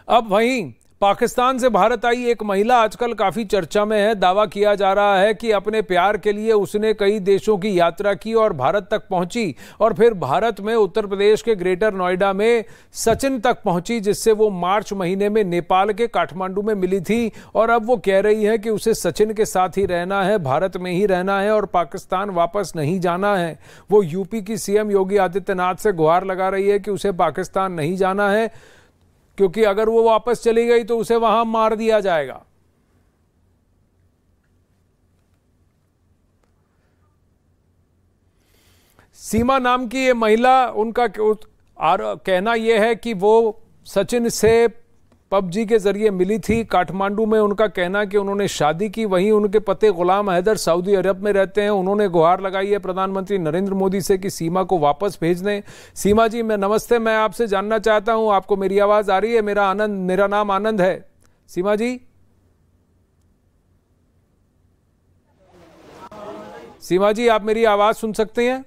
अब वहीं पाकिस्तान से भारत आई एक महिला आजकल काफी चर्चा में है। दावा किया जा रहा है कि अपने प्यार के लिए उसने कई देशों की यात्रा की और भारत तक पहुंची और फिर भारत में उत्तर प्रदेश के ग्रेटर नोएडा में सचिन तक पहुंची, जिससे वो मार्च महीने में नेपाल के काठमांडू में मिली थी। और अब वो कह रही है कि उसे सचिन के साथ ही रहना है, भारत में ही रहना है और पाकिस्तान वापस नहीं जाना है। वो यूपी की सीएम योगी आदित्यनाथ से गुहार लगा रही है कि उसे पाकिस्तान नहीं जाना है, क्योंकि अगर वो वापस चली गई तो उसे वहां मार दिया जाएगा। सीमा नाम की ये महिला, उनका कहना यह है कि वो सचिन से पबजी के जरिए मिली थी काठमांडू में। उनका कहना है कि उन्होंने शादी की। वहीं उनके पति गुलाम हैदर सऊदी अरब में रहते हैं। उन्होंने गुहार लगाई है प्रधानमंत्री नरेंद्र मोदी से कि सीमा को वापस भेज दें। सीमा जी, मैं नमस्ते, मैं आपसे जानना चाहता हूं, आपको मेरी आवाज आ रही है? मेरा नाम आनंद है। सीमा जी, सीमा जी, आप मेरी आवाज सुन सकते हैं?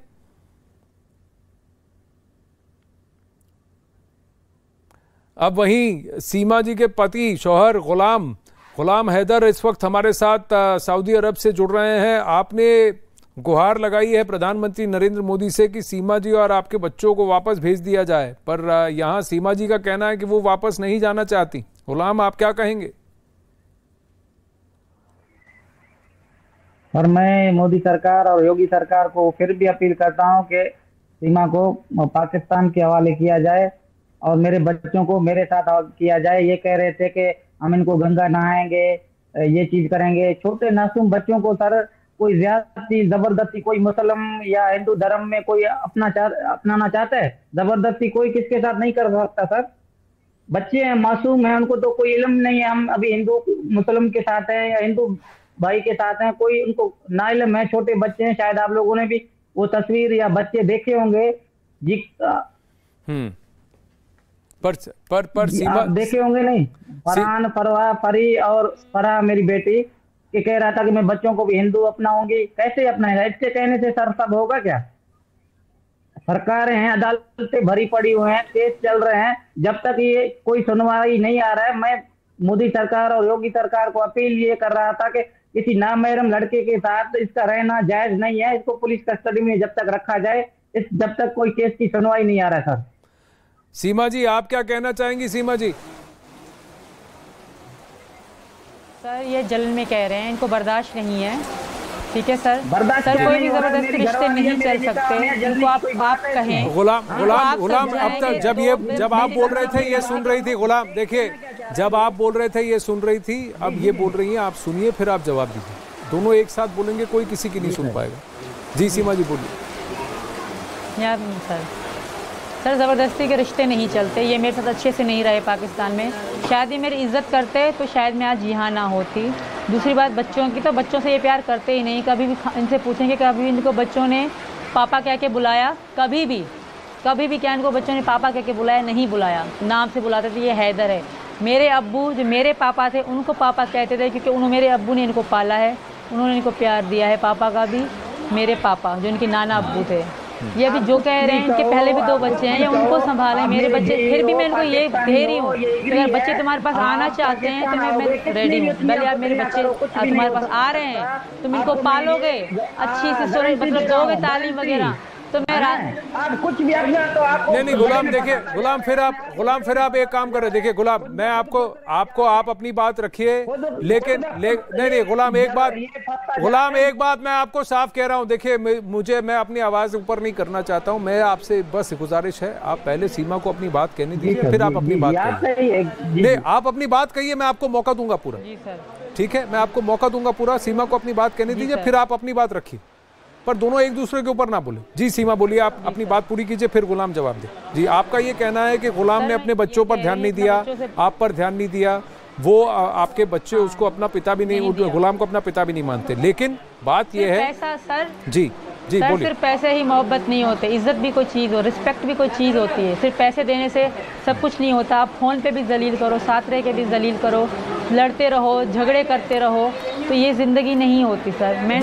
अब वहीं सीमा जी के पति शौहर गुलाम हैदर इस वक्त हमारे साथ सऊदी अरब से जुड़ रहे हैं। आपने गुहार लगाई है प्रधानमंत्री नरेंद्र मोदी से कि सीमा जी और आपके बच्चों को वापस भेज दिया जाए, पर यहां सीमा जी का कहना है कि वो वापस नहीं जाना चाहती। गुलाम, आप क्या कहेंगे? और मैं मोदी सरकार और योगी सरकार को फिर भी अपील करता हूं कि सीमा को पाकिस्तान के हवाले किया जाए और मेरे बच्चों को मेरे साथ किया जाए। ये कह रहे थे कि हम इनको गंगा नहाएंगे, ये चीज करेंगे। छोटे मासूम बच्चों को सर कोई ज्यादती जबरदस्ती, कोई मुस्लिम या हिंदू धर्म में कोई अपनाना चाहता है, जबरदस्ती कोई किसके साथ नहीं कर सकता सर। बच्चे हैं, मासूम हैं, उनको तो कोई इल्म नहीं है हम अभी हिंदू मुस्लिम के साथ हैं या हिंदू भाई के साथ हैं, कोई उनको ना इल्म है। छोटे बच्चे हैं, शायद आप लोगों ने भी वो तस्वीर या बच्चे देखे होंगे जी। पर सीमा देखे होंगे नहीं? फरहान, फरवा, फरी और फरा मेरी बेटी के कह रहा था कि मैं बच्चों को भी हिंदू अपनाऊंगी। कैसे अपनाएगा? इसके कहने से सर सब होगा क्या? सरकारें हैं, अदालतें भरी पड़ी हुई हैं, केस चल रहे हैं, जब तक ये कोई सुनवाई नहीं आ रहा है। मैं मोदी सरकार और योगी सरकार को अपील ये कर रहा था कि किसी नामहरम लड़के के साथ इसका रहना जायज नहीं है। इसको पुलिस कस्टडी में जब तक रखा जाए, जब तक कोई केस की सुनवाई नहीं आ रहा है। सर सीमा जी, आप क्या कहना चाहेंगी? सीमा जी, सर ये जलन में कह रहे हैं, इनको बर्दाश्त नहीं है। ठीक है सर, बर्दाश्त सर कोई भी जबरदस्ती रिश्ते नहीं चल सकते, जिनको आप कहें। गुलाम अब तक जब आप बोल रहे थे ये सुन रही थी। गुलाम, देखिए, जब आप बोल रहे थे ये सुन रही थी, अब ये बोल रही हैं, आप सुनिए फिर आप जवाब दीजिए। दोनों एक साथ बोलेंगे, कोई किसी की नहीं सुन पाएगा। जी सीमा जी, बोलिए। यार सर ज़बरदस्ती के रिश्ते नहीं चलते। ये मेरे साथ अच्छे से नहीं रहे पाकिस्तान में। शायद ये मेरी इज़्ज़त करते तो शायद मैं आज यहाँ ना होती। दूसरी बात बच्चों की, तो बच्चों से ये प्यार करते ही नहीं। कभी भी इनसे पूछेंगे, कभी भी इनको बच्चों ने पापा कह के बुलाया? कभी भी क्या इनको बच्चों ने पापा कह के बुलाया? नहीं बुलाया। नाम से बुलाते थे, ये हैदर है। मेरे अब्बू जो मेरे पापा थे उनको पापा कहते थे, क्योंकि मेरे अब्बू ने इनको पाला है, उन्होंने इनको प्यार दिया है। पापा का भी मेरे पापा जो इनके नाना अब्बू थे। ये अभी जो कह रहे हैं, इनके पहले भी 2 बच्चे हैं, या उनको संभालें मेरे बच्चे। फिर भी मैं इनको ये कह रही हूँ कि अगर बच्चे तुम्हारे पास आना चाहते हैं तो मैं रेडी हूँ। भले आप मेरे बच्चे तुम्हारे पास आ रहे हैं, तुम इनको पालोगे, अच्छी से मतलब दोगे तालीम वगैरह, तो मैं कुछ भी तो आप नहीं गुलाम, देखिए गुलाम, फिर आप एक काम कर रहे। देखिए गुलाम, मैं आपको आप अपनी बात रखिए, लेकिन नहीं गुलाम, एक बात मैं आपको साफ कह रहा हूं। देखिए मैं अपनी आवाज ऊपर नहीं करना चाहता हूं। मैं आपसे बस गुजारिश है, आप पहले सीमा को अपनी बात कहने दीजिए, फिर आप अपनी बात कहिए। नहीं, आप अपनी बात कहिए, मैं आपको मौका दूंगा पूरा। ठीक है, मैं आपको मौका दूंगा पूरा। सीमा को अपनी बात कहने दीजिए, फिर आप अपनी बात रखिए, पर दोनों एक दूसरे के ऊपर ना बोले। जी सीमा बोलिए, आप अपनी बात पूरी कीजिए, फिर गुलाम जवाब दे। जी, आपका ये कहना है कि गुलाम ने अपने बच्चों पर ध्यान नहीं दिया, आप पर ध्यान नहीं दिया, वो आपके बच्चे उसको अपना पिता भी नहीं, गुलाम को अपना पिता भी नहीं मानते। लेकिन बात ये है सर, जी बोलिए। सिर्फ पैसे ही मोहब्बत नहीं होते, इज्जत भी कोई चीज़ हो, रिस्पेक्ट भी कोई चीज़ होती है। सिर्फ पैसे देने से सब कुछ नहीं होता। आप फ़ोन पे भी जलील करो, साथ रह के भी जलील करो, लड़ते रहो, झगड़े करते रहो, तो ये जिंदगी नहीं होती सर। मैं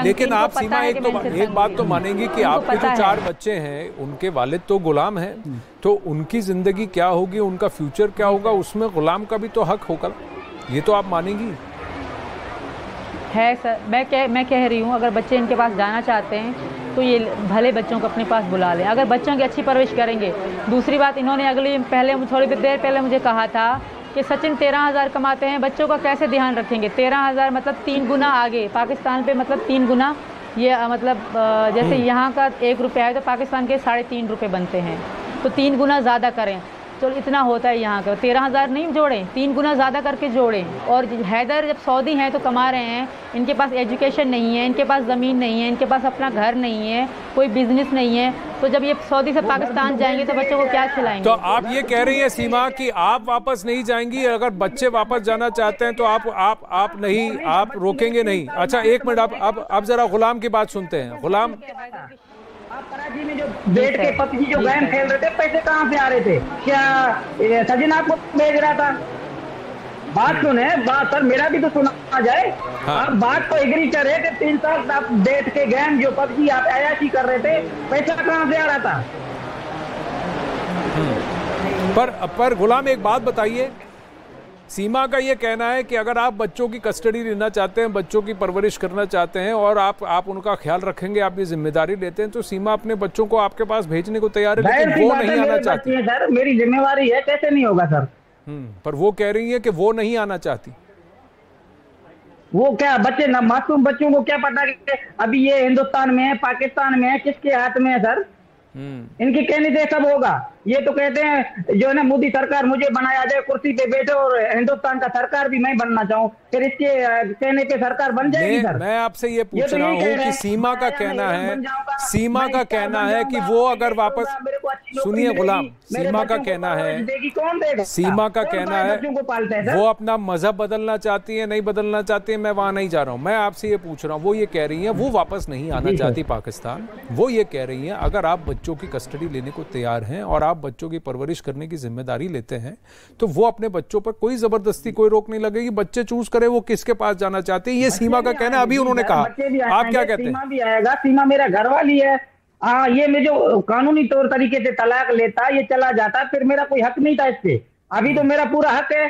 लेकिन आप सीमा एक बात तो मानेंगी कि आपके जो 4 बच्चे हैं उनके वालिद तो गुलाम हैं, तो उनकी जिंदगी क्या होगी, उनका फ्यूचर क्या होगा, उसमें गुलाम का भी तो हक होगा, ये तो आप मानेंगी? है सर, मैं कह रही हूँ अगर बच्चे इनके पास जाना चाहते हैं तो ये भले बच्चों को अपने पास बुला लें, अगर बच्चों की अच्छी परवरिश करेंगे। दूसरी बात, इन्होंने थोड़ी देर पहले मुझे कहा था कि सचिन 13,000 कमाते हैं, बच्चों का कैसे ध्यान रखेंगे? 13,000 मतलब 3 गुना आगे पाकिस्तान पे, मतलब 3 गुना। ये मतलब जैसे यहाँ का 1 रुपया है तो पाकिस्तान के 3.5 रुपये बनते हैं, तो 3 गुना ज़्यादा करें। तो इतना होता है यहाँ का, 13,000 नहीं जोड़ें, 3 गुना ज़्यादा करके जोड़ें। और हैदर जब सऊदी हैं तो कमा रहे हैं, इनके पास एजुकेशन नहीं है, इनके पास ज़मीन नहीं है, इनके पास अपना घर नहीं है, कोई बिजनेस नहीं है, तो जब ये सऊदी से पाकिस्तान जाएंगे तो बच्चों को क्या खिलाएंगे? तो आप ये कह रही हैं सीमा कि आप वापस नहीं जाएंगी, अगर बच्चे वापस जाना चाहते हैं तो आप रोकेंगे नहीं? अच्छा 1 मिनट, आप जरा गुलाम की बात सुनते हैं। गुलाम, आप कराची में जो बैठ के पबजी जो गेम खेल रहे थे, पैसे कहाँ से आ रहे थे? क्या सचिन आपको भेज रहा था? बात सुने, बात सर मेरा भी तो सुना जाए। हाँ। आप बात को एग्री करे कि 3 साल आप बैठ के गेम जो पबजी आप अयाशी कर रहे थे, पैसा कहाँ से आ रहा था? पर गुलाम एक बात बताइए, सीमा का ये कहना है कि अगर आप बच्चों की कस्टडी लेना चाहते हैं, बच्चों की परवरिश करना चाहते हैं और आप उनका ख्याल रखेंगे, आप ये जिम्मेदारी लेते हैं, तो सीमा अपने बच्चों को आपके पास भेजने को तैयार है, लेकिन वो नहीं आना चाहती है। सर मेरी जिम्मेवारी है, कैसे नहीं होगा सर? पर वो कह रही है कि वो नहीं आना चाहती। वो क्या बच्चे ना, मासूम बच्चों को क्या पता कि अभी ये हिंदुस्तान में है, पाकिस्तान में है, किसके हाथ में है सर? इनके कहने से सब होगा। ये तो कहते हैं जो है ना, मोदी सरकार मुझे बनाया जाए, कुर्सी पे बैठे और हिंदुस्तान का सरकार भी मैं बनना चाहूँ, फिर इसके कहने पे सरकार बन जाएगी सर? मैं आपसे ये पूछ रहा हूँ कि सीमा का कहना है कि वो अगर वापस, सुनिए गुलाम, सीमा का कहना है वो अपना मजहब बदलना चाहती है, नहीं बदलना चाहती है, मैं वहां नहीं जा रहा हूँ। मैं आपसे ये पूछ रहा हूँ, वो ये कह रही है वो वापस नहीं आना चाहती पाकिस्तान। वो ये कह रही है अगर आप बच्चों की कस्टडी लेने को तैयार हैं और आप बच्चों की परवरिश करने की जिम्मेदारी लेते हैं, तो वो अपने बच्चों पर कोई जबरदस्ती, कोई रोक नहीं लगेगी, बच्चे चूज करे वो किसके पास जाना चाहते हैं। ये सीमा का कहना है, अभी उन्होंने कहा। आप क्या कहते हैं? सीमा भी आएगा, सीमा मेरा घर वाली है। हाँ, ये मैं जो कानूनी तौर तरीके से तलाक लेता, ये चला जाता, फिर मेरा कोई हक नहीं था इस पे। अभी तो मेरा पूरा हक है।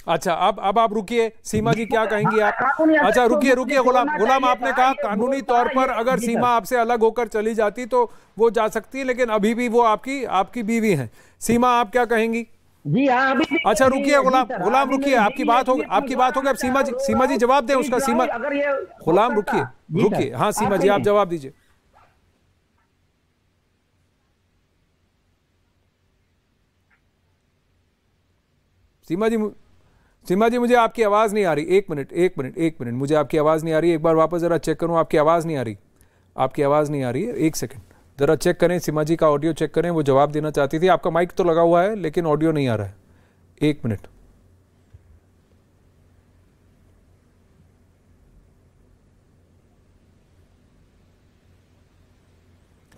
अच्छा, अब आप रुकिए, सीमा जी क्या कहेंगी आप? अच्छा रुकिए गुलाम, आपने कहा कानूनी तौर पर अगर सीमा आपसे अलग होकर चली जाती तो वो जा सकती है, लेकिन अभी भी वो आपकी बीवी हैं। सीमा आप क्या कहेंगी? जी हाँ, अभी। अच्छा रुकिए गुलाम रुकिए, आपकी बात होगी अब सीमा जी जवाब दें उसका। सीमा, गुलाम रुकिए, हाँ सीमा जी आप जवाब दीजिए। सीमा जी मुझे आपकी आवाज़ नहीं आ रही। एक मिनट, मुझे आपकी आवाज़ नहीं आ रही। एक बार वापस ज़रा चेक करूँ, आपकी आवाज़ नहीं आ रही है। 1 सेकंड ज़रा चेक करें, सीमा जी का ऑडियो चेक करें, वो जवाब देना चाहती थी। आपका माइक तो लगा हुआ है लेकिन ऑडियो नहीं आ रहा है। 1 मिनट।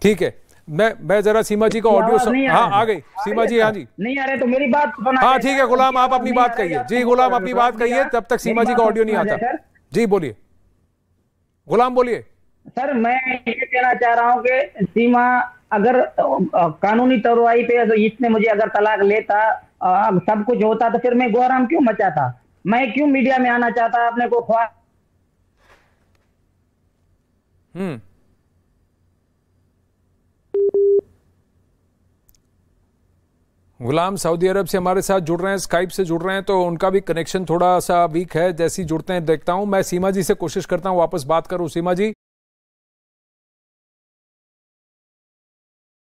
ठीक है, मैं जरा सीमा जी का ऑडियो हाँ आ गई सीमा जी। हाँ जी, नहीं आ रहे तो मेरी बात सुना। हाँ ठीक है गुलाम, आप अपनी बात कहिए। जी गुलाम अपनी बात कहिए, तब तक सीमा जी का ऑडियो नहीं आता। जी बोलिए गुलाम, बोलिए। सर मैं ये कहना चाह रहा हूँ कि सीमा अगर कानूनी कार्रवाई पे इसने मुझे अगर तलाक लेता, सब कुछ होता, तो फिर मैं गौराम क्यों मचाता? मैं क्यों मीडिया में आना चाहता अपने को ख्वाह? गुलाम सऊदी अरब से हमारे साथ जुड़ रहे हैं, स्काइप से जुड़ रहे हैं, तो उनका भी कनेक्शन थोड़ा सा वीक है। जैसे ही जुड़ते हैं देखता हूं। मैं सीमा जी से कोशिश करता हूं वापस बात करूं। सीमा जी